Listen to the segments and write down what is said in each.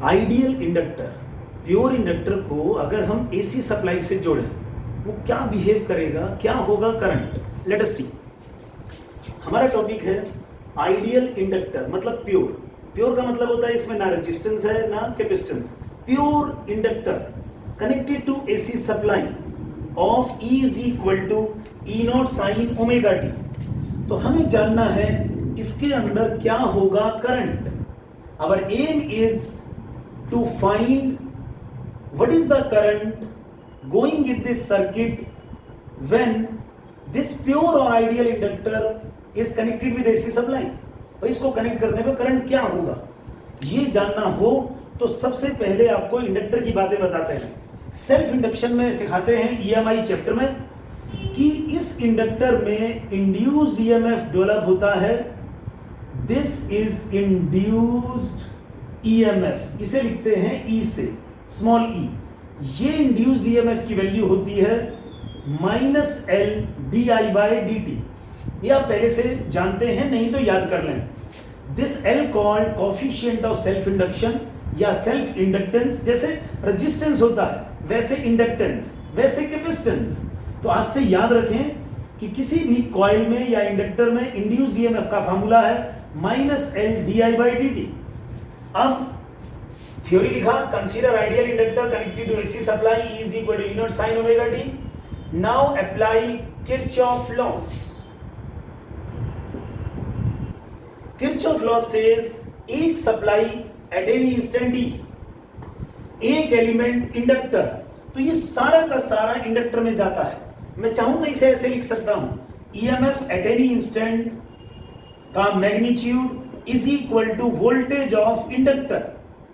Ideal inductor, pure inductor को अगर हम एसी सप्लाई से जोड़ें वो क्या बिहेव करेगा, क्या होगा करंट। लेट अस सी। हमारा टॉपिक है आइडियल इंडक्टर, मतलब प्योर। प्योर का मतलब होता है इसमें ना रेजिस्टेंस है ना capacitance. Pure inductor connected to AC supply of E is equal to E not sine omega T. तो हमें जानना है इसके अंदर क्या होगा current. Our aim is to find what is the current going in this circuit when this pure or ideal inductor is connected with AC supply। तो इसको कनेक्ट करने पे करंट क्या होगा ये जानना हो तो सबसे पहले आपको इंडक्टर की बातें बताते हैं। सेल्फ इंडक्शन में सिखाते हैं EMI चैप्टर में कि इस इंडक्टर में इंड्यूस्ड EMF डेवलप होता है। दिस इज इंड्यूस्ड EMF, इसे लिखते हैं E से, स्मॉल ई। ये इंड्यूस्ड ईएमएफ की वैल्यू होती है -L di/dt। ये आप पहले से जानते हैं, नहीं तो याद कर लें। This L called coefficient of self induction या सेल्फ इंडक्टेंस। जैसे रेजिस्टेंस होता है वैसे इंडक्टेंस, वैसे कैपेसिटेंस। तो आज से याद रखें कि किसी भी कॉइल में या इंडक्टर में इंड्यूस्ड ईएमएफ का फार्मूला है -L di/dt। अब थ्योरी लिखा, consider ideal inductor connected to AC supply E is equal to E not sine omega t. Now apply Kirchhoff laws. Kirchhoff law says एक supply at any instant E, एक element inductor. तो ये सारा का सारा inductor में जाता है। मैं चाहूं तो इसे ऐसे लिख सकता हूं, EMF एट एनी इंस्टेंट का magnitude is equal to voltage of inductor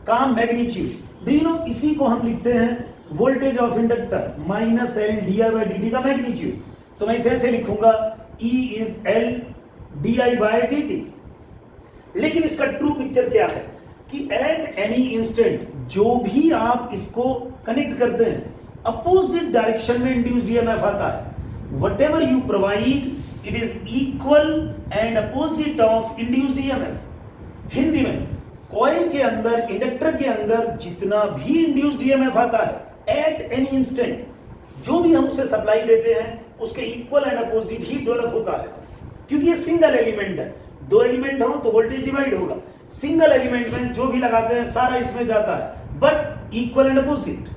का मैग्नीट्यूड। डू यू नो, इसी को हम लिखते हैं voltage of inductor -L di/dt का मैग्नीट्यूड। तो मैं इसे ऐसे लिखूंगा E इज L di/dt। लेकिन इसका ट्रू पिक्चर क्या है कि एट एनी इंस्टेंट जो भी आप इसको कनेक्ट करते हैं अपोजिट डायरेक्शन में इंड्यूस्ड ईएमएफ आता है। Whatever you provide it is equal and opposite of induced EMF. Hindi में कॉइल के अंदर, इंडक्टर के अंदर जितना भी इंड्यूस्ड ईएमएफ आता है एट एनी इंस्टेंट, जो भी हम उसे सप्लाई देते हैं उसके equal and opposite he develop होता है। क्योंकि ये सिंगल एलिमेंट है, दो एलिमेंट हो तो वोल्टेज डिवाइड होगा। सिंगल एलिमेंट में जो भी लगाते हैं सारा इसमें जाता है, बट इक्वल एंड अपोजिट।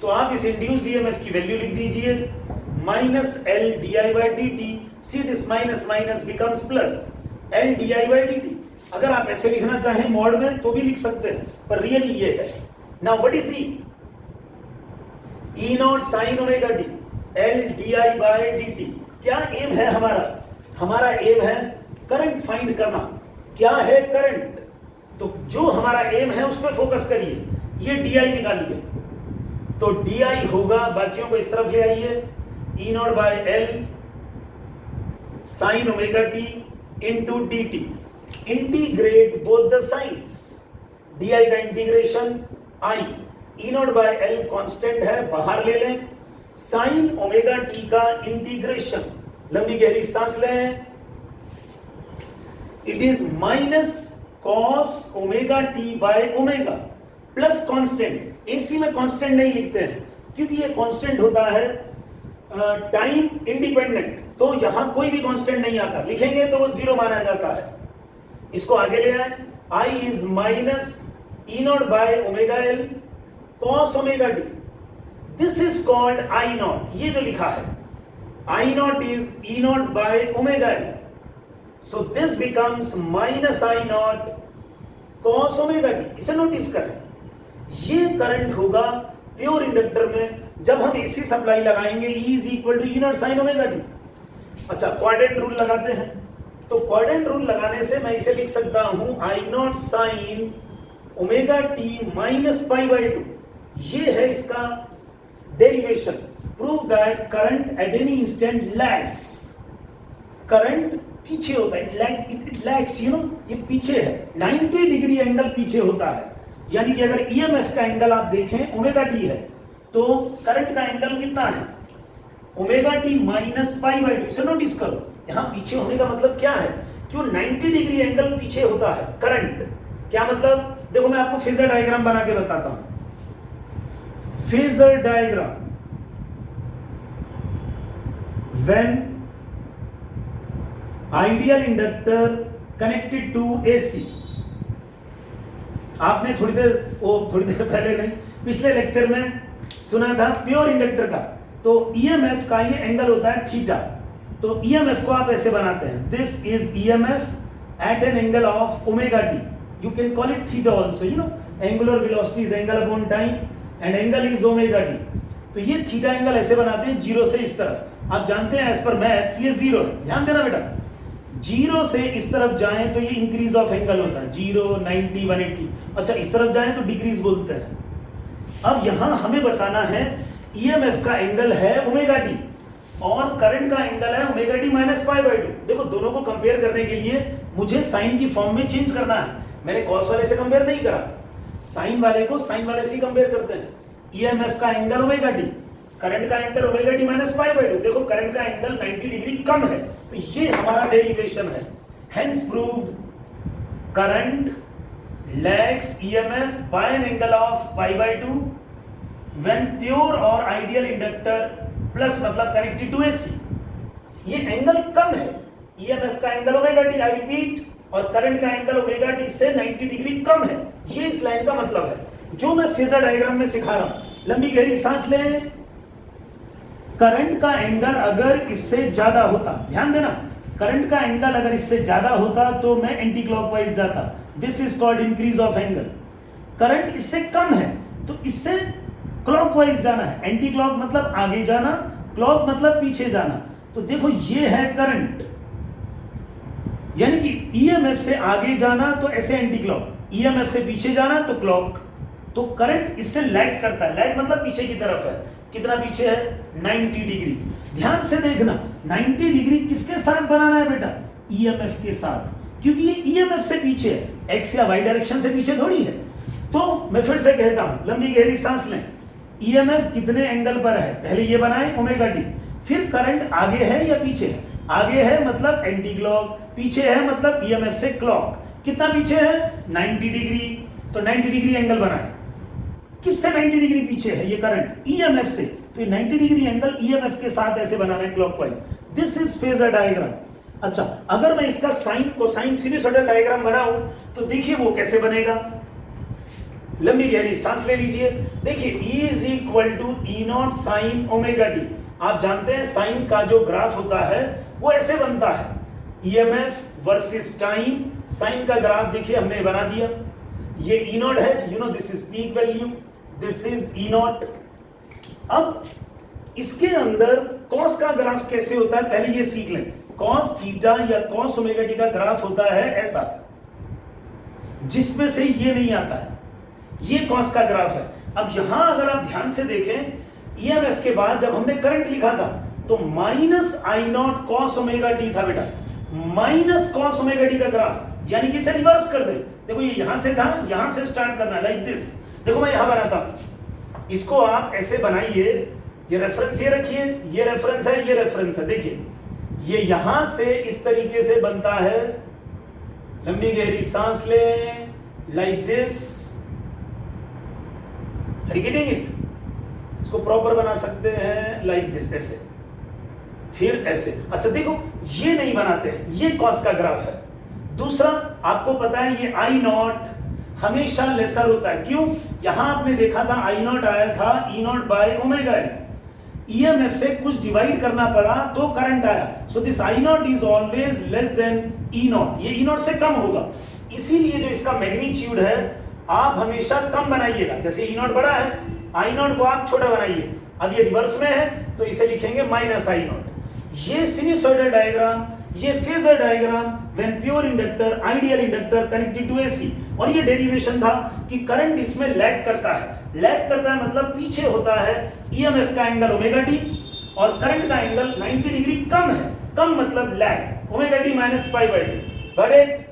तो आप इस इंड्यूस्ड ईएमएफ की वैल्यू लिख दीजिए -L di/dt। See this minus minus becomes plus L di/dt। अगर आप ऐसे लिखना चाहें मॉड में तो भी लिख सकते हैं, पर रियली ये है। Now what is E not sine omega T L di/dt। क्या एम है हमारा? हमारा एम है करंट फाइंड करना। क्या है करंट? तो जो हमारा एम है उस पर फोकस करिए। ये di निकालिए, तो di होगा, बाकियों को इस तरफ ले आइए, E not by L sine omega T into dt। Integrate both the sides. di का integration I, E not by L constant है, बाहर ले लें। साइन ओमेगा टी का इंटीग्रेशन, लंबी गहरी सांस लें, it is minus cos omega T by omega plus constant. AC में कांस्टेंट नहीं लिखते हैं क्योंकि ये कांस्टेंट होता है टाइम इंडिपेंडेंट, तो यहां कोई भी कांस्टेंट नहीं आता। लिखेंगे तो वो जीरो माना जाता है। इसको आगे ले आए, I is minus E not by omega L cos omega T. This is called I not. ये जो लिखा है I not is E not by omega L। So this becomes minus I not cos omega T. इसे notice करें, ये current होगा pure inductor में जब हम एसी सप्लाई लगाएंगे E is equal to E not sine omega T. अच्छा, quadrant rule लगाते हैं। तो क्वाड्रेंट रूल लगाने से मैं इसे लिख सकता हूं I naught sine omega t -π/2। ये है इसका डेरिवेशन। Prove that current at any instant lags. Current पीछे होता है, इट लैग्स, यू नो, ये पीछे है, 90 डिग्री एंगल पीछे होता है। यानी कि अगर ईएमएफ का एंगल आप देखें ओमेगा टी है तो करंट का एंगल कितना है? Omega t -π/2। इसे नोटिस करो, यहां पीछे होने का मतलब क्या है कि वो 90 डिग्री एंगल पीछे होता है करंट। क्या मतलब? देखो मैं आपको फेजर डायग्राम बना के बताता हूं। Phasor diagram when ideal inductor connected to AC. आपने थोड़ी देर पहले नहीं, पिछले लेक्चर में सुना था प्योर इंडक्टर का, तो ईएमएफ का ये एंगल होता है थीटा। तो ईएमएफ को आप ऐसे बनाते हैं, this is EMF at an angle of omega T, you can call it theta also, you know angular velocity is angle upon time and angle is omega T. तो ये थीटा एंगल ऐसे बनाते हैं जीरो से इस तरफ। आप जानते हैं एज पर मैथ्स ये जीरो है, ध्यान देना बेटा, जीरो से इस तरफ जाएं तो ये इंक्रीज ऑफ एंगल होता है, 0, 90, 180। अच्छा इस तरफ जाएं तो डिक्रीज बोलते हैं। अब यहां हमें बताना है ईएमएफ का एंगल है ओमेगा टी और करंट का एंगल है omega T minus pi by 2। देखो दोनों को कंपेयर करने के लिए मुझे साइन की फॉर्म में चेंज करना है। मैंने कॉस वाले से कंपेयर नहीं करा, साइन वाले को साइन वाले से कंपेयर करते हैं। ईएमएफ का एंगल ओमेगा टी, करंट का angle omega T minus pi by 2। देखो करंट का एंगल 90 डिग्री कम है, तो ये हमारा डेरिवेशन है। Hence proved current lags EMF by an angle of pi by 2 when pure or ideal inductor plus मतलब connected to AC। ये एंगल कम है, EMF का angle omega T, I repeat, और करंट का एंगल ओमेगा टी से 90 degree कम है। ये इस लाइन का मतलब है जो मैं फेजर डायग्राम में सिखा रहा हूं। लंबी गहरी सांस लें। करंट का एंगल अगर इससे ज्यादा होता, ध्यान देना, करंट का एंगल अगर इससे ज्यादा होता तो मैं एंटी क्लॉकवाइज जाता, this is called increase of angle. Current इससे कम है तो इससे क्लॉकवाइज जाना है, एंटी क्लॉक मतलब आगे जाना, क्लॉक मतलब पीछे जाना। तो देखो ये है करंट, यानी कि ईएमएफ से आगे जाना तो ऐसे एंटी क्लॉक, ईएमएफ से पीछे जाना तो क्लॉक। तो करंट इससे लैग करता है, लैग मतलब पीछे की तरफ है। कितना पीछे है? 90 डिग्री। ध्यान से देखना, 90 डिग्री किसके साथ बनाना है बेटा? ईएमएफ के साथ, क्योंकि ये ईएमएफ से पीछे है, एक्स या वाई डायरेक्शन से पीछे थोड़ी है। तो मैं फिर से कहता हूं, लंबी गहरी सांस लें। ईएमएफ कितने एंगल पर है? पहले ये बनाएं ओमेगा टी, फिर करंट आगे है या पीछे है? आगे है मतलब एंटी क्लॉक, पीछे है मतलब ईएमएफ से क्लॉक। कितना पीछे है? 90 डिग्री। तो 90 डिग्री एंगल बनाए। किससे 90 डिग्री पीछे है ये करंट? ईएमएफ से। तो ये 90 डिग्री एंगल ईएमएफ के साथ ऐसे बनाना है clockwise. This is phasor diagram. अच्छा, अगर मैं इसका साइन कोसाइन सिनुसॉइडल डायग्राम बनाऊं तो देखिए वो कैसे बनेगा। लंबी गहरी सांस ले लीजिए। देखिए E is equal to E not sine omega T. आप जानते हैं साइन का जो ग्राफ होता है वो ऐसे बनता है, ईएमएफ वर्सेस टाइम। साइन का ग्राफ देखिए हमने बना दिया, ये ई नॉट है, you know this is peak value, this is E not. अब इसके अंदर कॉस का ग्राफ कैसे होता है पहले ये सीख लें। कॉस थीटा या कॉस ओमेगा टी का ग्राफ होता है ऐसा, जिसमें से ये नहीं आता है, ये कॉस का ग्राफ है। अब यहां अगर आप ध्यान से देखें, ईएमएफ के बाद जब हमने करंट लिखा था तो minus I not cos omega T था बेटा, माइनस कॉस ओमेगा टी का ग्राफ, यानी कि इसे रिवर्स कर दे। देखो ये यहां से था, यहां से स्टार्ट करना लाइक दिस। देखो मैं यहां बनाता हूं, इसको आप ऐसे बनाइए, ये रेफरेंस ये रखिए, ये रेफरेंस है, ये रेफरेंस है। देखिए ये यहां से इस तरीके से बनता है। लंबी गहरी सांस लें, लाइक दिस, गेटिंग इट। इसको प्रॉपर बना सकते हैं लाइक दिस, ऐसे, फिर ऐसे। अच्छा देखो ये नहीं बनाते हैं, ये कॉस का ग्राफ है। दूसरा आपको पता है ये आई नॉट हमेशा लेसर होता है। क्यों? यहां आपने देखा था आई नॉट आया था E naught by omega L, EMF से कुछ डिवाइड करना पड़ा तो करंट आया। So this I naught is always less than E naught, ये ई नॉट से कम होगा। इसीलिए जो इसका मैग्नीट्यूड है आप हमेशा कम बनाइएगा। जैसे ई नॉट बड़ा है, आई नॉट को आप छोटा बनाइए। अब ये रिवर्स में है तो इसे लिखेंगे माइनस आई नॉट। ये सिनुसॉइडल डायग्राम, ये phasor diagram when pure inductor ideal inductor connected to AC. और ये डेरिवेशन था कि करंट इसमें लैग करता है। लैग करता है मतलब पीछे होता है, ईएमएफ का एंगल ओमेगा टी और करंट का एंगल 90 डिग्री कम है। कम मतलब lag, omega T minus pi by 2। Got it?